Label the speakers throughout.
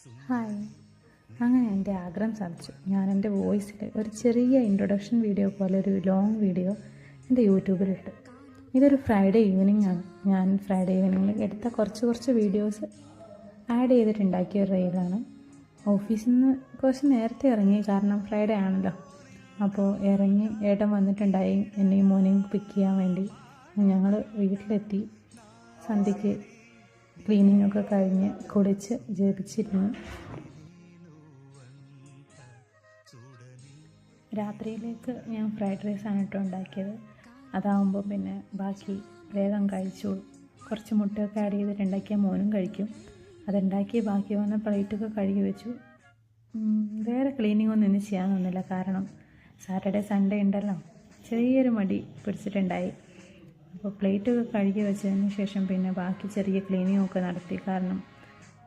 Speaker 1: Hi, അങ്ങനെ എൻ്റെ ആഗ്രഹം സാധിച്ചു. ഞാൻ എൻ്റെ വോയിസിൽ ഒരു ചെറിയ ഇൻട്രൊഡക്ഷൻ വീഡിയോ പോലെ ഒരു ലോങ് വീഡിയോ എൻ്റെ യൂട്യൂബിലിട്ട്. ഇതൊരു ഫ്രൈഡേ ഈവനിങ് ആണ്. ഞാൻ ഫ്രൈഡേ ഈവനിങ്ങിൽ എടുത്ത കുറച്ച് വീഡിയോസ് ആഡ് ചെയ്തിട്ടുണ്ടാക്കിയ ഒരു റീലാണ്. ഓഫീസിൽ നിന്ന് കുറച്ച് നേരത്തെ ഇറങ്ങി, കാരണം ഫ്രൈഡേ ആണല്ലോ. അപ്പോൾ ഇറങ്ങി ഏട്ടൻ വന്നിട്ടുണ്ടായി എന്നെയും മോനെയും പിക്ക് ചെയ്യാൻ വേണ്ടി. ഞങ്ങൾ വീട്ടിലെത്തി. സന്ധ്യയ്ക്ക് ക്ലീനിങ് ഒക്കെ കഴിഞ്ഞ് കുളിച്ച് ജപിച്ചിരുന്നു. രാത്രിയിലേക്ക് ഞാൻ ഫ്രൈഡ് റൈസാണ് കേട്ടോ ഉണ്ടാക്കിയത്. അതാവുമ്പോൾ പിന്നെ ബാക്കി വേഗം കഴിച്ചോളൂ. കുറച്ച് മുട്ടയൊക്കെ ആഡ് ചെയ്തിട്ടുണ്ടാക്കിയാൽ മോനും കഴിക്കും. അതുണ്ടാക്കി ബാക്കി വന്ന പ്ലേറ്റൊക്കെ കഴുകി വെച്ചു. വേറെ ക്ലീനിങ് ഒന്നും ഇന്ന് ചെയ്യാനൊന്നുമില്ല, കാരണം സാറ്റർഡേ സൺഡേ ഉണ്ടല്ലോ, ചെറിയൊരു മടി പിടിച്ചിട്ടുണ്ടായി. അപ്പോൾ പ്ലേറ്റൊക്കെ കഴുകി വെച്ചതിന് ശേഷം പിന്നെ ബാക്കി ചെറിയ ക്ലീനിങ് ഒക്കെ നടത്തി. കാരണം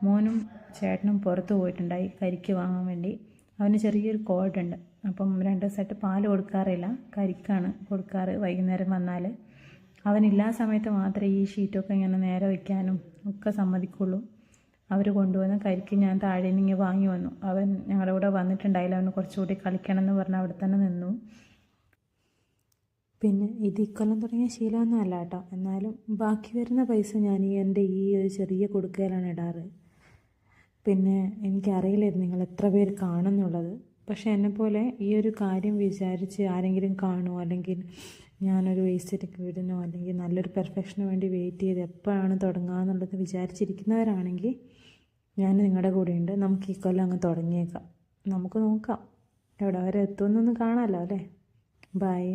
Speaker 1: മോനും ചേട്ടനും പുറത്ത് പോയിട്ടുണ്ടായി കരിക്ക് വാങ്ങാൻ വേണ്ടി. അവന് ചെറിയൊരു കോൾഡുണ്ട്. അപ്പം 2 ദിവസമായിട്ട് പാല് കൊടുക്കാറില്ല, കരിക്കാണ് കൊടുക്കാറ്. വൈകുന്നേരം വന്നാൽ അവനില്ലാ സമയത്ത് മാത്രമേ ഈ ഷീറ്റൊക്കെ ഇങ്ങനെ നേരെ വയ്ക്കാനും ഒക്കെ സമ്മതിക്കുള്ളൂ. അവർ കൊണ്ടുവന്ന കരിക്ക് ഞാൻ താഴെ നിന്ന് വാങ്ങി വന്നു. അവൻ ഞങ്ങളുടെ കൂടെ വന്നിട്ടുണ്ടായില്ല, അവന് കുറച്ചുകൂടി കളിക്കണം എന്ന് പറഞ്ഞ് അവിടെ തന്നെ നിന്നു. പിന്നെ ഇത് ഇക്കൊല്ലം തുടങ്ങിയ ശീലമൊന്നും അല്ല കേട്ടോ. എന്നാലും ബാക്കി വരുന്ന പൈസ ഞാൻ എൻ്റെ ഈ ഒരു ചെറിയ കൊടുക്കലാണ് ഇടാറ്. പിന്നെ എനിക്കറിയില്ലായിരുന്നു നിങ്ങൾ എത്ര പേര് കാണുന്നുള്ളത്. പക്ഷേ എന്നെപ്പോലെ ഈ ഒരു കാര്യം വിചാരിച്ച് ആരെങ്കിലും കാണുമോ, അല്ലെങ്കിൽ ഞാനൊരു വേസ്റ്റൊക്കെ വിടുന്നോ, അല്ലെങ്കിൽ നല്ലൊരു പെർഫെക്ഷന് വേണ്ടി വെയിറ്റ് ചെയ്ത് എപ്പോഴാണ് തുടങ്ങുക എന്നുള്ളത് വിചാരിച്ചിരിക്കുന്നവരാണെങ്കിൽ ഞാൻ നിങ്ങളുടെ കൂടെയുണ്ട്. നമുക്ക് ഈ കൊല്ലം അങ്ങ് തുടങ്ങിയേക്കാം. നമുക്ക് നോക്കാം എവിടെ വരെ എത്തുമെന്നൊന്ന് കാണാമല്ലോ അല്ലേ. ബൈ.